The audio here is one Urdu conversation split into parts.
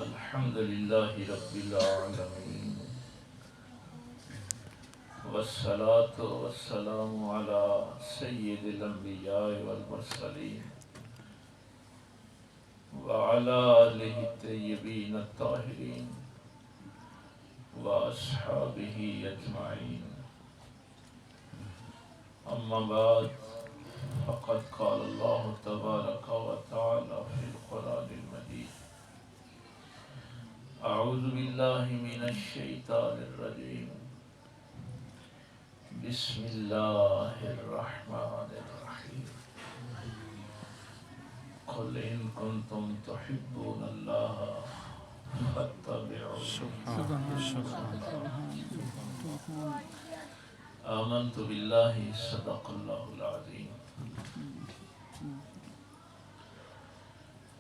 الحمد لله رب العالمين والصلاة والسلام على سيد الأنبياء والمرسلين وعلى آله الطيبين الطاهرين وأصحابه أجمعين. أما بعد، فقد قال الله تبارك وتعالى في القرآن المجيد: أعوذ بالله من الشيطان الرجيم. بسم الله الرحمن الرحيم. قل إن كنتم تحبون الله فاتبعوني. آمنت بالله صدق الله العظيم.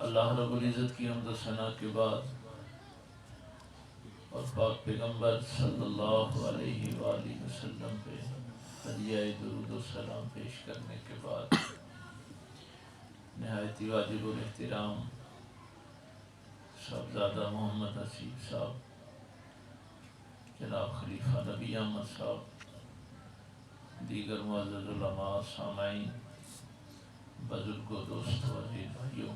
اللہ رب العزت کی حمد و ثنا کے بعد اور پاک پیغمبر صلی اللہ علیہ وآلہ وسلم پہ ہدیہ درود و سلام پیش کرنے کے بعد نہایت ہی واجب الاحترام صاحبزادہ محمد حسیب صاحب، جناب خلیفہ نبی احمد صاحب، دیگر معزز علماء، سامعین، بزرگوں، دوستوں، عزیز بھائیوں،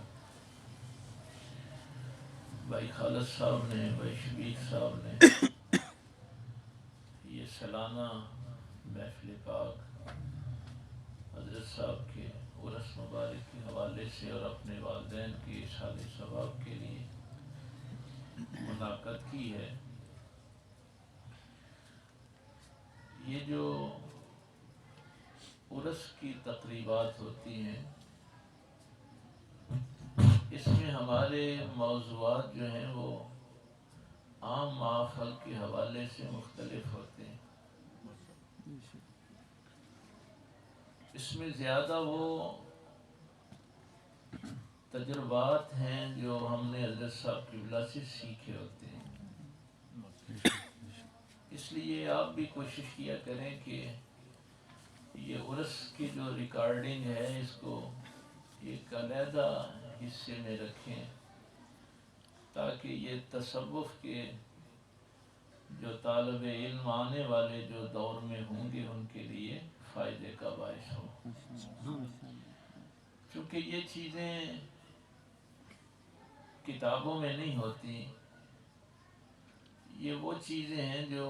بھائی خالد صاحب نے، بھائی شبیر صاحب نے یہ سالانہ محفل پاک حضرت صاحب کے عرس مبارک کے حوالے سے اور اپنے والدین کے اشارے ثواب کے لیے منعقد کی ہے. یہ جو عرس کی تقریبات ہوتی ہیں، اس میں ہمارے موضوعات جو ہیں وہ عام محفل کے حوالے سے مختلف ہوتے ہیں. اس میں زیادہ وہ تجربات ہیں جو ہم نے حضرت صاحب قبلہ سے سیکھے ہوتے ہیں. اس لیے آپ بھی کوشش کیا کریں کہ یہ عرس کی جو ریکارڈنگ ہے اس کو ایک علیحدہ حصے میں رکھیں تاکہ یہ تصوف کے جو طالب علم آنے والے جو دور میں ہوں گے ان کے لیے فائدے کا باعث ہو. چونکہ یہ چیزیں کتابوں میں نہیں ہوتی، یہ وہ چیزیں ہیں جو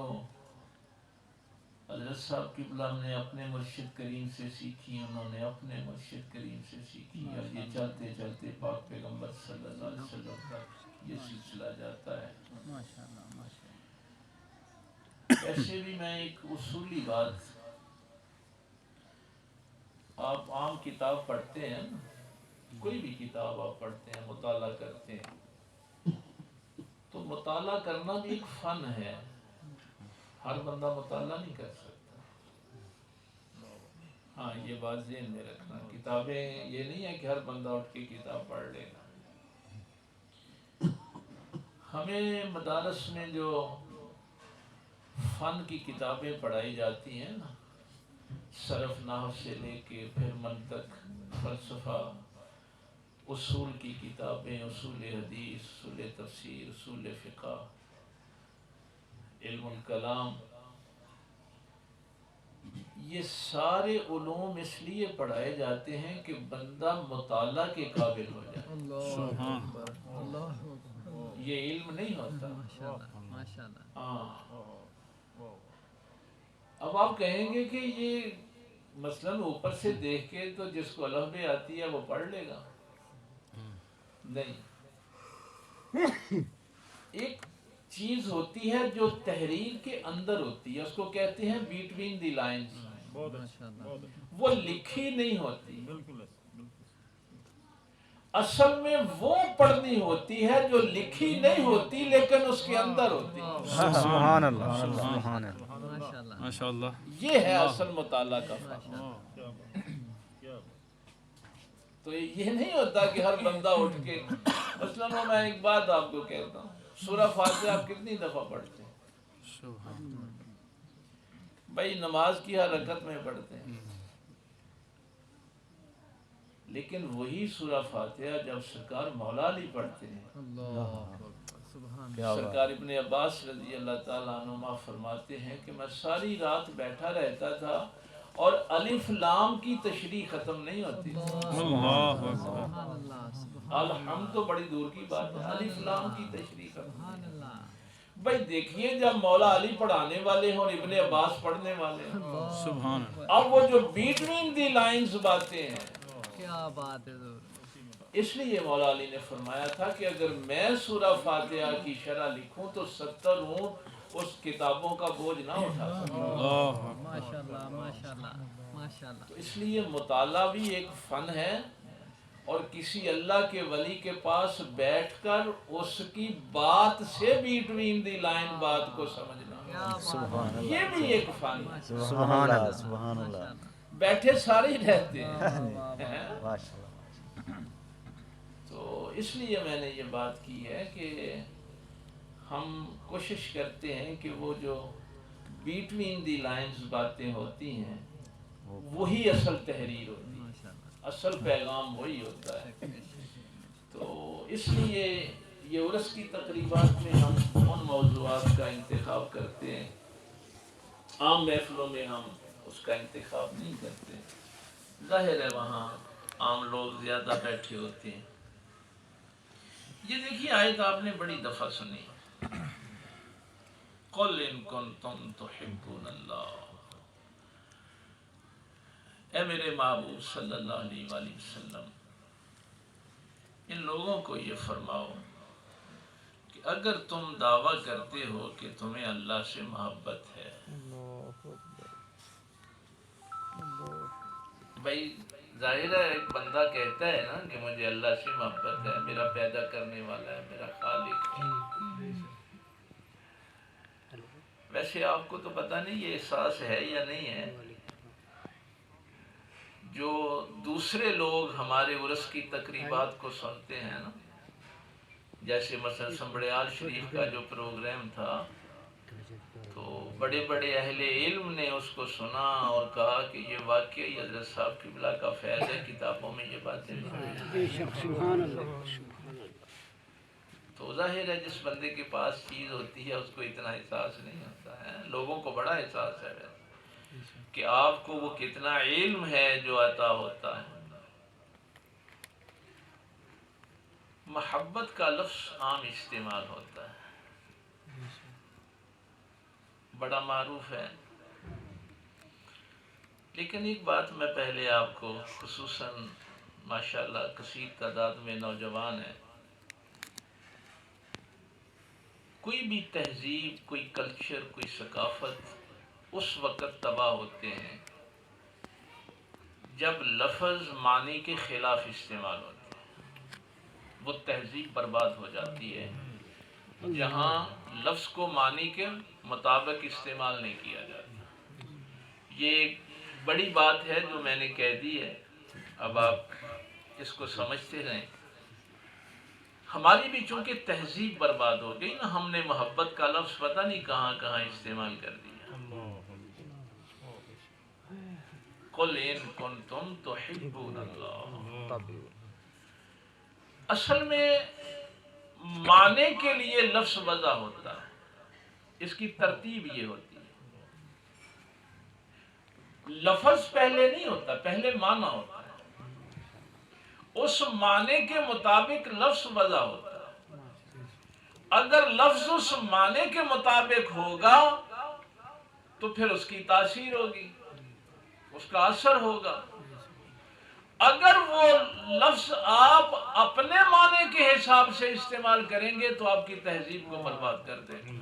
حضرت صاحب قبلہ نے اپنے مرشد کریم سے سیکھی، انہوں نے اپنے مرشد کریم سے سیکھی، اور یہ چلتے چلتے پاک پیغمبر صلی اللہ علیہ وسلم تک یہ سلسلہ جاتا ہے. ایسے بھی میں ایک اصولی بات، آپ عام کتاب پڑھتے ہیں نا، کوئی بھی کتاب آپ پڑھتے ہیں، مطالعہ کرتے ہیں، تو مطالعہ کرنا بھی ایک فن ہے. ہر بندہ مطالعہ نہیں کر سکتا. ہاں، یہ بات ذہن میں رکھنا. کتابیں یہ نہیں ہے کہ ہر بندہ اٹھ کے کتاب پڑھ لے گا. ہمیں مدارس میں جو فن کی کتابیں پڑھائی جاتی ہیں نا، صرف نحو سے لے کے پھر منطق، فلسفہ، اصول کی کتابیں، اصول حدیث، اصول تفسیر، اصول فقہ، علم الکلام، یہ سارے علوم اس لیے پڑھائے جاتے ہیں کہ بندہ مطالعہ کے قابل ہو جائے. یہ علم نہیں ہوتا. ہاں، اب آپ کہیں گے کہ یہ مثلاً اوپر سے دیکھ کے تو جس کو الف ب آتی ہے وہ پڑھ لے گا. نہیں، ایک چیز ہوتی ہے جو تحریر کے اندر ہوتی ہے، اس کو کہتے ہیں بیٹوین دی لائنز. وہ لکھی نہیں ہوتی، اصل میں وہ پڑھنی ہوتی ہے جو لکھی نہیں ہوتی لیکن اس کے اندر ہوتی. سبحان اللہ، سبحان اللہ، ماشاءاللہ. یہ ہے اصل مطالعہ کا فن. تو یہ نہیں ہوتا کہ ہر بندہ اٹھ کے، مثلاً میں ایک بات آپ کو کہتا ہوں، سورہ فاتحہ آپ کتنی دفعہ پڑھتے ہیں؟ بھائی نماز کی ہر رکعت میں پڑھتے ہیں، لیکن وہی سورہ فاتحہ جب سرکار مولا علی پڑھتے ہیں سرکار ابن عباس رضی اللہ تعالیٰ عنہما فرماتے ہیں کہ میں ساری رات بیٹھا رہتا تھا اور الف لام کی تشریح ختم نہیں ہوتی الحمد تو بڑی دور کی بات ہے، الف لام کی تشریح ختم۔ بھائی دیکھیے جب مولا علی پڑھانے والے ہیں اور ابن عباس پڑھنے والے ہیں، سبحان اب وہ جو بیٹوین دی لائنز باتیں ہیں، کیا بات ہے حضور۔ اس لیے مولا علی نے فرمایا تھا کہ اگر میں سورہ فاتحہ کی شرح لکھوں تو 70 اونٹ اس کتابوں کا بوجھ نہ اٹھا سکوں۔ ماشاءاللہ ماشاءاللہ ماشاءاللہ۔ تو اس لیے مطالعہ بھی ایک فن ہے، اور کسی اللہ کے ولی کے پاس بیٹھ کر اس کی بات سے بیٹوین دی لائن بات کو سمجھنا، یہ بھی ایک فن ہے۔ سبحان اللہ سبحان اللہ بیٹھے سارے ہی رہتے ہیں، ماشاءاللہ۔ تو اس لیے میں نے یہ بات کی ہے کہ ہم کوشش کرتے ہیں کہ وہ جو بیٹوین دی لائنز باتیں ہوتی ہیں وہی اصل تحریر ہوتی ہے، اصل پیغام وہی ہوتا ہے۔ تو اس لیے یہ عرس کی تقریبات میں ہم ان موضوعات کا انتخاب کرتے ہیں، عام محفلوں میں ہم اس کا انتخاب نہیں کرتے۔ ظاہر ہے وہاں عام لوگ زیادہ بیٹھے ہوتے ہیں۔ یہ دیکھیے آیت آپ نے بڑی دفعہ سنی، قُلْ إِن كُنتُمْ تُحِبُّونَ اللَّهَ، اے میرے محبوب صلی اللہ علیہ وآلہ وسلم ان لوگوں کو یہ فرماؤ کہ اگر تم دعویٰ کرتے ہو کہ تمہیں اللہ سے محبت ہے، بھائی ظاہر ہے ایک بندہ کہتا ہے نا کہ مجھے اللہ سے محبت ہے، میرا پیدا کرنے والا ہے، میرا خالق ہے، ویسے آپ کو تو پتہ نہیں یہ احساس ہے یا نہیں ہے۔ جو دوسرے لوگ ہمارے عرس کی تقریبات کو سنتے ہیں نا، جیسے مثلا سنبڑیال شریف کا جو پروگرام تھا، تو بڑے بڑے اہل علم نے اس کو سنا اور کہا کہ یہ واقعی حضرت صاحب قبلہ کا فیض ہے، کتابوں میں یہ باتیں سبحان اللہ۔ تو ظاہر ہے جس بندے کے پاس چیز ہوتی ہے اس کو اتنا احساس نہیں ہوتا ہے، لوگوں کو بڑا احساس ہے کہ آپ کو وہ کتنا علم ہے جو عطا ہوتا ہے۔ محبت کا لفظ عام استعمال ہوتا ہے، بڑا معروف ہے، لیکن ایک بات میں پہلے آپ کو خصوصاً ماشاءاللہ کثیر تعداد میں نوجوان ہیں، کوئی بھی تہذیب، کوئی کلچر، کوئی ثقافت اس وقت تباہ ہوتے ہیں جب لفظ معنی کے خلاف استعمال ہوتے ہیں، وہ تہذیب برباد ہو جاتی ہے جہاں لفظ کو معنی کے مطابق استعمال نہیں کیا جاتا۔ یہ ایک بڑی بات ہے جو میں نے کہہ دی ہے، اب آپ اس کو سمجھتے رہیں۔ ہماری بھی چونکہ تہذیب برباد ہو گئی نا، ہم نے محبت کا لفظ پتہ نہیں کہاں کہاں استعمال کر دیا۔ قُلْ إِن كُنتُمْ تُحِبُّونَ اللَّهَ، اصل میں معنی کے لیے لفظ وضع ہوتا ہے، اس کی ترتیب یہ ہوتی ہے، لفظ پہلے نہیں ہوتا، پہلے معنی ہوتا ہے، اس معنی کے مطابق لفظ وضع ہوتا ہے۔ اگر لفظ اس معنی کے مطابق ہوگا تو پھر اس کی تاثیر ہوگی، اس کا اثر ہوگا۔ اگر وہ لفظ آپ اپنے معنی کے حساب سے استعمال کریں گے تو آپ کی تہذیب کو برباد کر دیں گے۔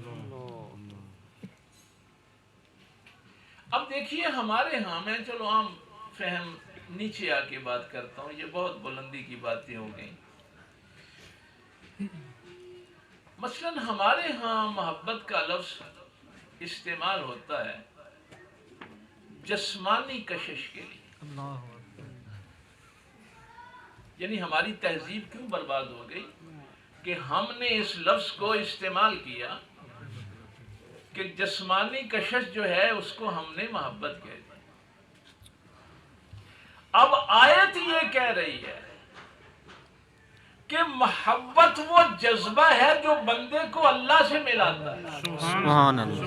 اب دیکھیے ہمارے ہاں، میں چلو عام فہم نیچے آ کے بات کرتا ہوں، یہ بہت بلندی کی باتیں ہو گئیں۔ مثلاً ہمارے ہاں محبت کا لفظ استعمال ہوتا ہے جسمانی کشش کے لیے، یعنی ہماری تہذیب کیوں برباد ہو گئی کہ ہم نے اس لفظ کو استعمال کیا کہ جسمانی کشش جو ہے اس کو ہم نے محبت کہہ دی۔ اب آیت یہ کہہ رہی ہے کہ محبت وہ جذبہ ہے جو بندے کو اللہ سے ملاتا ہے. سبحان اللہ.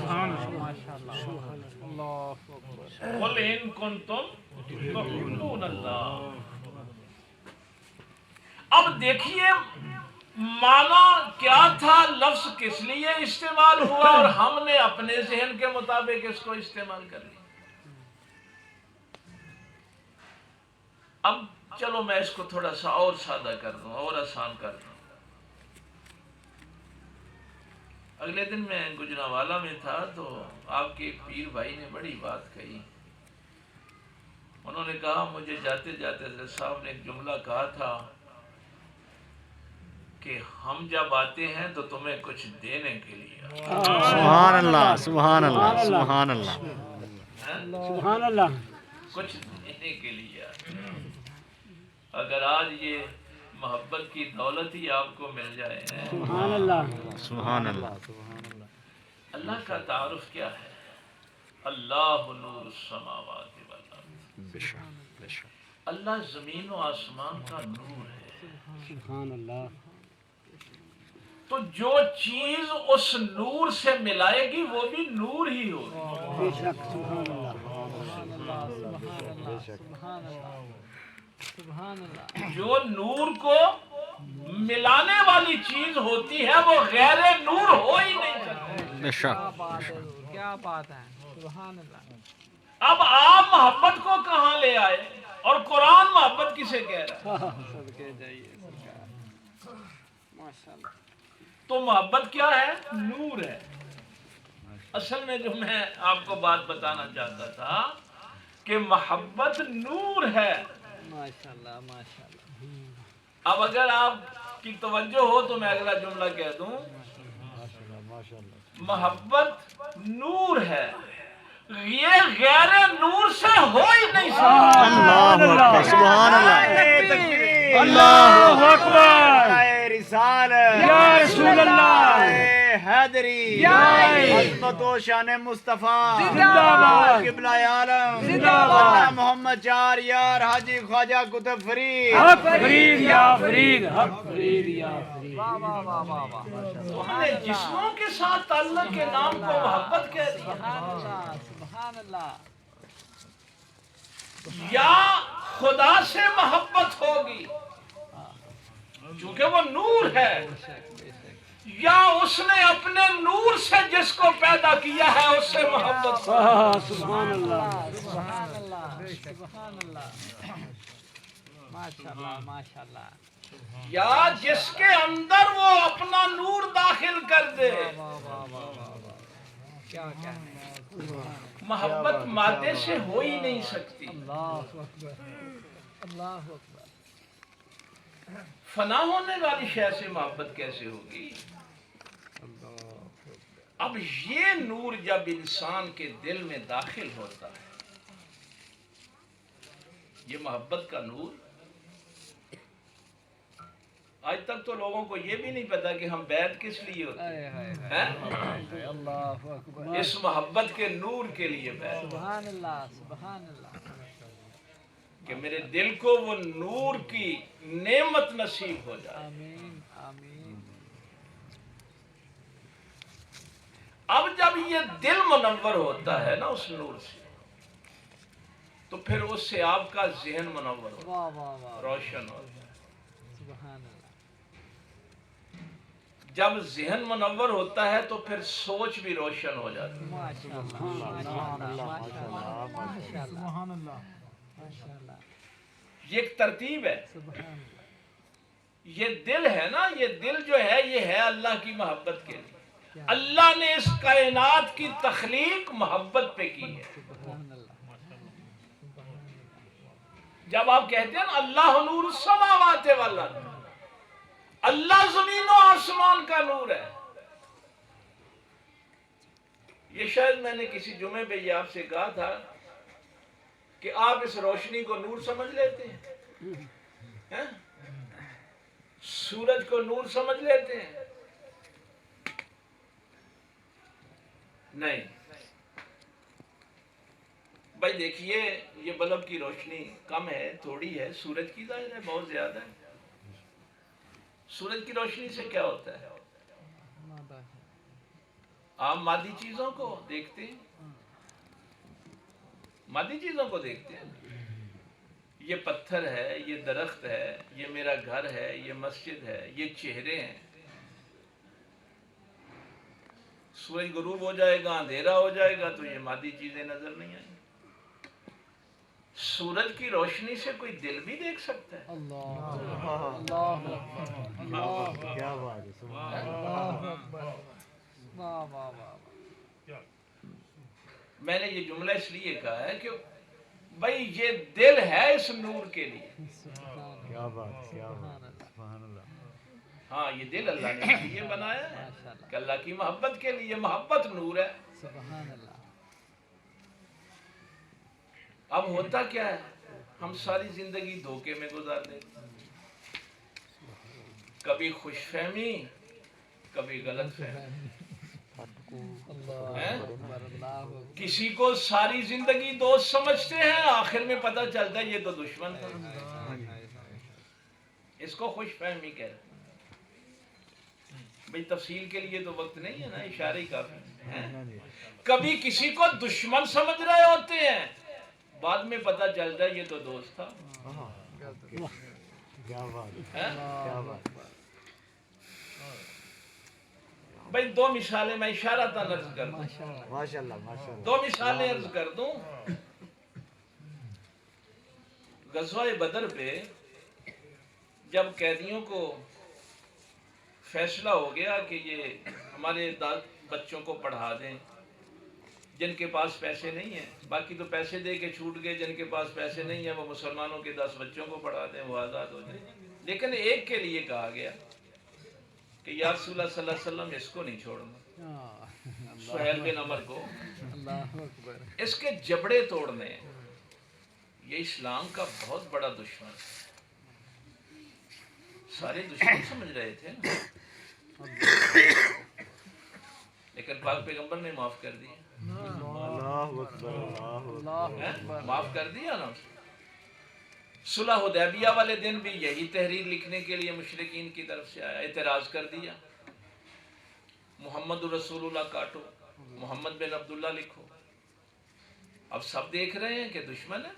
قل ان کنتم تحبون اللہ. اب دیکھیے معنی کیا تھا، لفظ کس لیے استعمال ہوا، اور ہم نے اپنے ذہن کے مطابق اس کو استعمال کر لیا. اب چلو میں اس کو تھوڑا سا اور سادہ کر دوں اور آسان کر دوں. اگلے دن میں گجرانوالہ میں تھا تو آپ کے ایک پیر بھائی نے بڑی بات کہی. انہوں نے کہا مجھے جاتے جاتے حضرت صاحب نے ایک جملہ کہا تھا کہ ہم جب آتے ہیں تو تمہیں کچھ دینے کے لیے آتے ہیں. سبحان اللہ. سبحان اللہ. سبحان اللہ. سبحان اللہ. کچھ دینے کے لیے آتے ہیں. اگر آج یہ محبت کی دولت ہی آپ کو مل جائے. سبحان اللہ. سبحان اللہ. اللہ کا تعارف کیا ہے؟ اللہ نور السماوات والارض. اللہ زمین و آسمان کا نور ہے. سبحان اللہ. تو جو چیز اس نور سے ملائے گی وہ بھی نور ہی ہوگی. بے شک. سبحان اللہ. جو نور کو ملانے والی چیز ہوتی ہے وہ غیر نور ہو ہی نہیں سکتی. بے شک. کیا بات ہے. سبحان اللہ. اب آپ محبت کو کہاں لے آئے، اور قرآن محبت کسے کہہ رہا ہے؟ صدقے جائیے سرکار. ماشاءاللہ. تو محبت کیا ہے؟ نور ہے. اصل میں جو میں آپ کو بات بتانا چاہتا تھا کہ محبت نور ہے. ماشاءاللہ ماشاءاللہ. اب اگر آپ کی توجہ ہو تو میں اگلا جملہ کہہ دوں. محبت نور ہے، یہ غیر نور سے ہو ہی نہیں سکتا. اللہ اکبر. سبحان اللہ. اللہ اکبر. رسالت یا رسول اللہ. حیدری عظمت و شان مصطفیٰ زندہ باد. قبلہ عالم زندہ باد. اللہ محمد چار یار حاجی خواجہ قطب فرید. حق فرید یا فرید. حق فرید یا فرید. واہ واہ واہ واہ واہ. تو ہم نے جسموں کے ساتھ تعلق کے نام کو محبت کہہ دیا. سبحان اللہ. سبحان اللہ. یا خدا سے محبت ہوگی چونکہ وہ نور ہے، یا اس نے اپنے نور سے جس کو پیدا کیا ہے اس سے محبت ہوگی. سبحان اللہ. سبحان اللہ. سبحان اللہ. ماشاءاللہ ماشاءاللہ. یا جس کے اندر وہ اپنا نور داخل کر دے. واہ واہ واہ واہ واہ. کیا کہنے. محبت مادے سے ہو ہی نہیں سکتی. اللہ اکبر. اللہ اکبر. فنا ہونے والی شے سے محبت کیسے ہوگی؟ اب یہ نور جب انسان کے دل میں داخل ہوتا ہے، یہ محبت کا نور. آج تک تو لوگوں کو یہ بھی نہیں پتا کہ ہم بیعت کس لیے ہوتے ہیں. اللہ اکبر. اس محبت کے نور کے لیے بیعت، سبحان اللہ. سبحان اللہ. کہ میرے دل کو وہ نور کی نعمت نصیب ہو جائے. آمین آمین. اب جب یہ دل منور ہوتا ہے نا اس نور سے، تو پھر اس سے آپ کا ذہن منور ہوتا واہ واہ واہ. ہے، روشن ہوتا ہے. سبحان اللہ. جب ذہن منور ہوتا ہے تو پھر سوچ بھی روشن ہو جاتی ہے. ماشاءاللہ ماشاءاللہ ماشاءاللہ ماشاءاللہ. یہ ایک ترتیب ہے. سبحان اللہ. یہ دل ہے نا، یہ دل جو ہے یہ ہے اللہ کی محبت کے لیے. اللہ نے اس کائنات کی تخلیق محبت پہ کی ہے. سبحان اللہ. جب آپ کہتے ہیں نا اللہ نور السماوات والارض، اللہ زمین و آسمان کا نور ہے. یہ شاید میں نے کسی جمعے پہ یہ آپ سے کہا تھا کہ آپ اس روشنی کو نور سمجھ لیتے ہیں، سورج کو نور سمجھ لیتے ہیں. نہیں بھائی، دیکھیے یہ بلب کی روشنی کم ہے، تھوڑی ہے، سورج کی ظاہر ہے بہت زیادہ ہے. سورج کی روشنی سے کیا ہوتا ہے؟ آپ مادی چیزوں کو دیکھتے ہیں، مادی چیزوں کو دیکھتے ہیں، یہ پتھر ہے، یہ درخت ہے، یہ میرا گھر ہے، یہ مسجد ہے، یہ چہرے ہیں۔ سورج غروب ہو جائے گا، اندھیرا ہو جائے گا تو یہ مادی چیزیں نظر نہیں آئیں۔ سورج کی روشنی سے کوئی دل بھی دیکھ سکتا ہے؟ کیا بات ہے، میں نے یہ جملہ اس لیے کہا ہے کہ بھائی یہ دل ہے اس نور کے لیے۔ کیا بات، کیا بات، سبحان اللہ۔ ہاں یہ دل اللہ نے اس لیے بنایا ہے کہ اللہ کی محبت کے لیے، محبت نور ہے۔ اب ہوتا کیا ہے، ہم ساری زندگی دھوکے میں گزار دیتے ہیں، کبھی خوش فہمی، کبھی غلط فہمی۔ کسی کو ساری زندگی دوست سمجھتے ہیں، آخر میں پتہ چلتا ہے یہ تو دشمن ہے، اس کو خوش فہمی کہتے ہیں۔ بھئی تفصیل کے لیے تو وقت نہیں ہے نا، اشارے ہی کافی ہیں۔ کبھی کسی کو دشمن سمجھ رہے ہوتے ہیں، بعد میں پتہ چلتا ہے یہ تو دوست تھا۔ کیا بات، ہیں؟ کیا بات۔ بھئی دو مثالیں میں اشارہ تھا عرض کر دوں، ماشاءاللہ، ماشاءاللہ۔ دو مثالیں عرض کر دوں۔ غزوہ بدر پہ جب قیدیوں کو فیصلہ ہو گیا کہ یہ ہمارے بچوں کو پڑھا دیں، جن کے پاس پیسے نہیں ہیں، باقی تو پیسے دے کے چھوٹ گئے، جن کے پاس پیسے نہیں ہیں وہ مسلمانوں کے 10 بچوں کو پڑھا دیں، وہ آزاد ہو جائیں، لیکن ایک کے لیے کہا گیا کہ یا رسول اللہ صلی اللہ علیہ وسلم اس کو نہیں چھوڑنا، سہیل بن عمر کو، اس کے جبڑے توڑنے ہیں، یہ اسلام کا بہت بڑا دشمن ہے۔ سارے دشمن سمجھ رہے تھے نا، لیکن پاک پیغمبر نے معاف کر دیا، معاف کر دیا نا۔ صلح حدیبیہ والے دن بھی یہی تحریر لکھنے کے لیے مشرکین کی طرف سے آیا، اعتراض کر دیا، محمد رسول اللہ کاٹو، محمد بن عبداللہ لکھو۔ اب سب دیکھ رہے ہیں کہ دشمن ہے،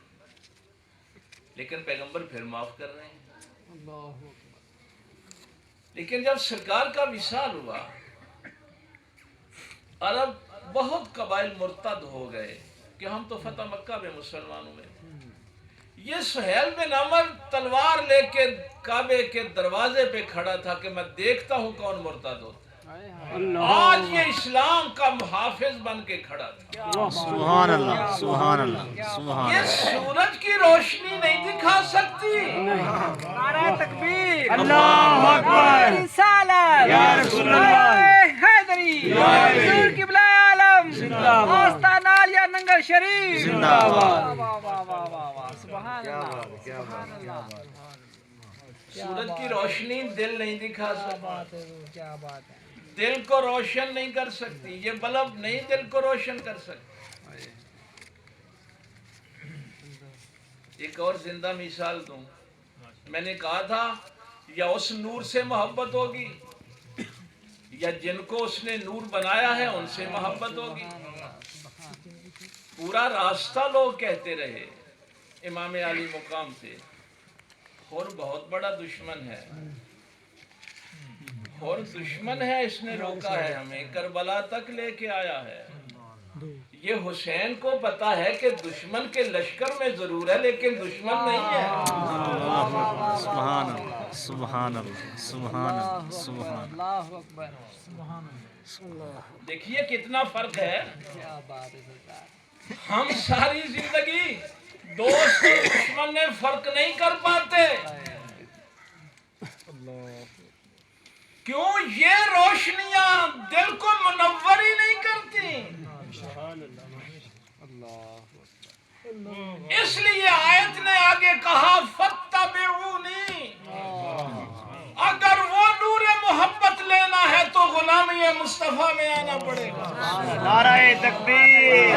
لیکن پیغمبر پھر معاف کر رہے ہیں۔ لیکن جب سرکار کا وصال ہوا، عرب بہت قبائل مرتد ہو گئے کہ ہم تو فتح مکہ میں مسلمانوں میں تھے، یہ سہیل بن عمر تلوار لے کے کعبے کے دروازے پہ کھڑا تھا کہ میں دیکھتا ہوں کون مرتد ہوتا ہے۔ آج یہ اسلام کا محافظ بن کے کھڑا تھا۔ سبحان اللہ، سبحان اللہ، سبحان یہ اللہ۔ سورج کی روشنی نہیں دکھا سکتی، نعرہ تکبیر، اللہ اکبر، رسالت، یا رسول اللہ، حیدری، حضور قبلہ عالم، زندہ باد، آستانہ عالیہ ننگل شریف، زندہ باد۔ واہ واہ واہ واہ واہ، سبحان اللہ، سبحان اللہ، سورج کی روشنی دل نہیں دکھا سکتی، کیا بات ہے، دل کو روشن نہیں کر سکتی، یہ بلب نہیں دل کو روشن کر سکتی۔ ایک اور زندہ مثال دوں، میں نے کہا تھا یا اس نور سے محبت ہوگی یا جن کو اس نے نور بنایا ہے ان سے محبت ہوگی۔ پورا راستہ لوگ کہتے رہے، امام علی مقام تھے، اور بہت بڑا دشمن ہے، اور دشمن ہے، اس نے روکا ہے ہمیں، کربلا تک لے کے آیا ہے۔ یہ حسین کو پتا ہے کہ دشمن کے لشکر میں ضرور ہے لیکن دشمن نہیں ہے۔ سبحان اللہ، سبحان اللہ، سبحان اللہ، سبحان اللہ۔ اللہ اکبر، سبحان اللہ، دیکھیے کتنا فرق ہے، کیا بات ہے سرکار، ہم ساری زندگی دوست اور دشمن میں فرق نہیں کر پاتے، کیوں؟ یہ روشنیاں دل کو منور ہی نہیں کرتی، اس لیے آیت نے آگے کہا فَاتَّبِعُونِی، اگر وہ نور محبت لینا ہے تو غلامی مصطفیٰ میں آنا پڑے گا۔ نعرہ تکبیر۔